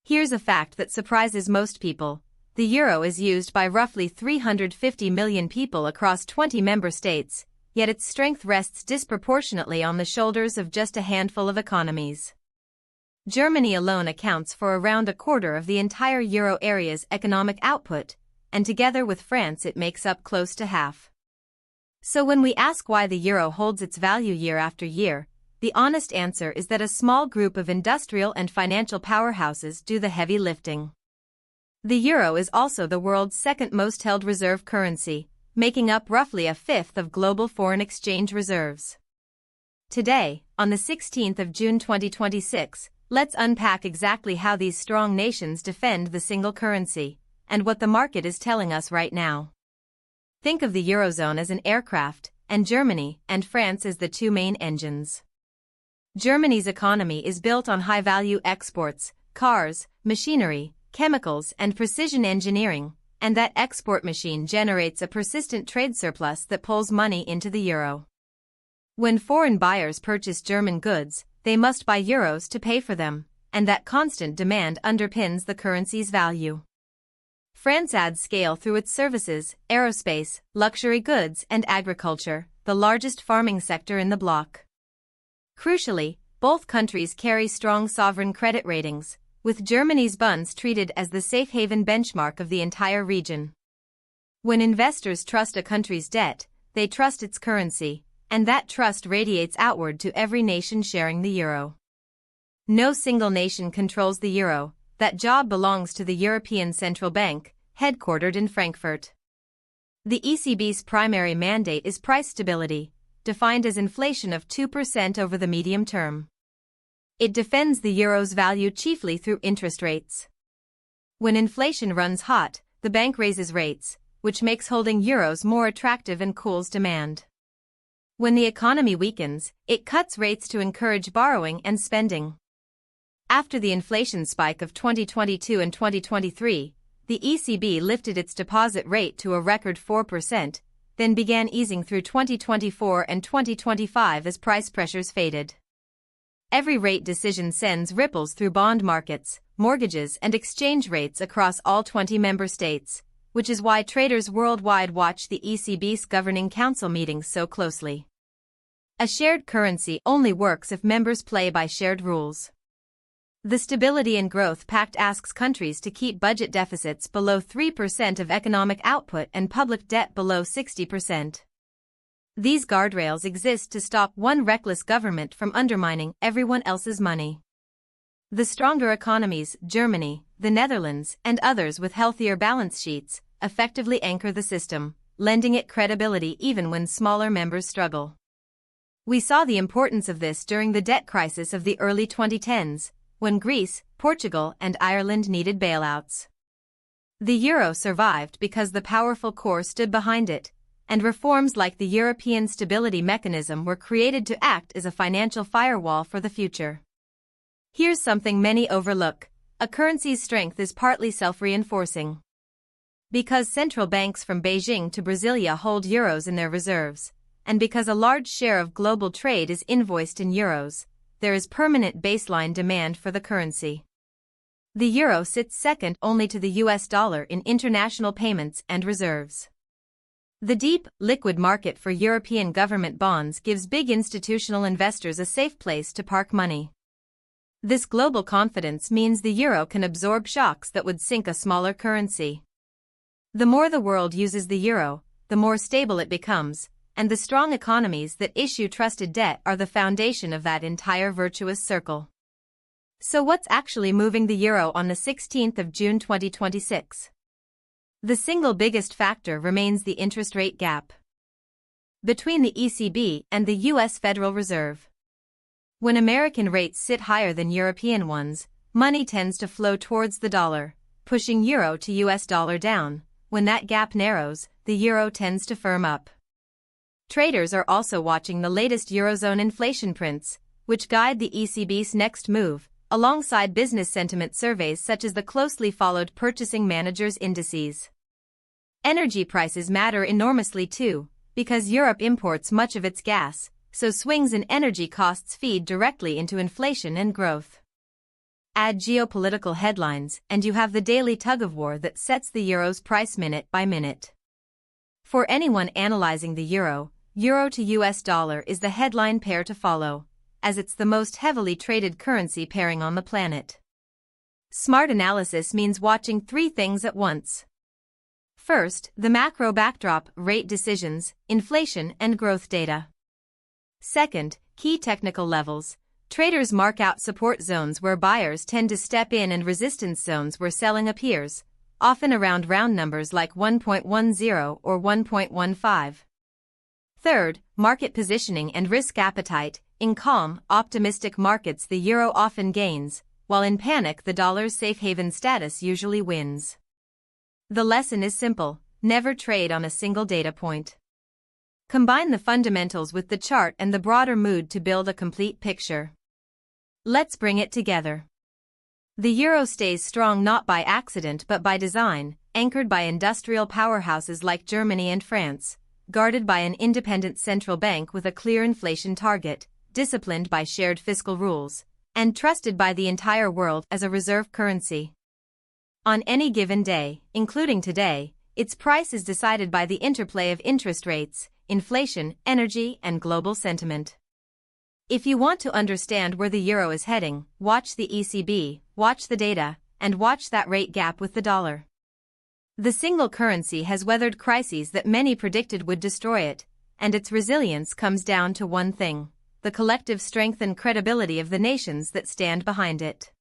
Here's a fact that surprises most people. The euro is used by roughly 350 million people across 20 member states, yet its strength rests disproportionately on the shoulders of just a handful of economies. Germany alone accounts for around a quarter of the entire euro area's economic output, and together with France it makes up close to half. So when we ask why the euro holds its value year after year, the honest answer is that a small group of industrial and financial powerhouses do the heavy lifting. The euro is also the world's second most held reserve currency, making up roughly a fifth of global foreign exchange reserves. Today, on the 16th of June 2026, let's unpack exactly how these strong nations defend the single currency, and what the market is telling us right now. Think of the Eurozone as an aircraft, and Germany and France as the two main engines. Germany's economy is built on high-value exports, cars, machinery, chemicals, and precision engineering, and that export machine generates a persistent trade surplus that pulls money into the euro. When foreign buyers purchase German goods, they must buy euros to pay for them, and that constant demand underpins the currency's value. France adds scale through its services, aerospace, luxury goods, and agriculture, the largest farming sector in the bloc. Crucially, both countries carry strong sovereign credit ratings, with Germany's bonds treated as the safe haven benchmark of the entire region. When investors trust a country's debt, they trust its currency, and that trust radiates outward to every nation sharing the euro. No single nation controls the euro. That job belongs to the European Central Bank, headquartered in Frankfurt. The ECB's primary mandate is price stability, defined as inflation of 2% over the medium term. It defends the euro's value chiefly through interest rates. When inflation runs hot, the bank raises rates, which makes holding euros more attractive and cools demand. When the economy weakens, it cuts rates to encourage borrowing and spending. After the inflation spike of 2022 and 2023, the ECB lifted its deposit rate to a record 4%, then began easing through 2024 and 2025 as price pressures faded. Every rate decision sends ripples through bond markets, mortgages, and exchange rates across all 20 member states, which is why traders worldwide watch the ECB's governing council meetings so closely. A shared currency only works if members play by shared rules. The Stability and Growth Pact asks countries to keep budget deficits below 3% of economic output and public debt below 60%. These guardrails exist to stop one reckless government from undermining everyone else's money. The stronger economies, Germany, the Netherlands, and others with healthier balance sheets, effectively anchor the system, lending it credibility even when smaller members struggle. We saw the importance of this during the debt crisis of the early 2010s, when Greece, Portugal, and Ireland needed bailouts. The euro survived because the powerful core stood behind it, and reforms like the European Stability Mechanism were created to act as a financial firewall for the future. Here's something many overlook: a currency's strength is partly self-reinforcing. Because central banks from Beijing to Brasilia hold euros in their reserves, and because a large share of global trade is invoiced in euros, there is permanent baseline demand for the currency. The euro sits second only to the US dollar in international payments and reserves. The deep, liquid market for European government bonds gives big institutional investors a safe place to park money. This global confidence means the euro can absorb shocks that would sink a smaller currency. The more the world uses the euro, the more stable it becomes, and the strong economies that issue trusted debt are the foundation of that entire virtuous circle. So what's actually moving the euro on the 16th of June 2026? The single biggest factor remains the interest rate gap between the ECB and the US Federal Reserve. When American rates sit higher than European ones, money tends to flow towards the dollar, pushing euro to US dollar down. When that gap narrows, the euro tends to firm up. Traders are also watching the latest Eurozone inflation prints, which guide the ECB's next move, alongside business sentiment surveys such as the closely followed Purchasing Managers' Indices. Energy prices matter enormously too, because Europe imports much of its gas, so swings in energy costs feed directly into inflation and growth. Add geopolitical headlines and you have the daily tug-of-war that sets the euro's price minute by minute. For anyone analyzing the euro to US dollar is the headline pair to follow, as it's the most heavily traded currency pairing on the planet. Smart analysis means watching three things at once. First, the macro backdrop, rate decisions, inflation and growth data. Second, key technical levels. Traders mark out support zones where buyers tend to step in and resistance zones where selling appears, often around round numbers like 1.10 or 1.15. Third, market positioning and risk appetite. In calm, optimistic markets the euro often gains, while in panic the dollar's safe haven status usually wins. The lesson is simple: never trade on a single data point. Combine the fundamentals with the chart and the broader mood to build a complete picture. Let's bring it together. The euro stays strong not by accident but by design, anchored by industrial powerhouses like Germany and France, guarded by an independent central bank with a clear inflation target, disciplined by shared fiscal rules, and trusted by the entire world as a reserve currency. On any given day, including today, its price is decided by the interplay of interest rates, inflation, energy, and global sentiment. If you want to understand where the euro is heading, watch the ECB, watch the data, and watch that rate gap with the dollar. The single currency has weathered crises that many predicted would destroy it, and its resilience comes down to one thing: the collective strength and credibility of the nations that stand behind it.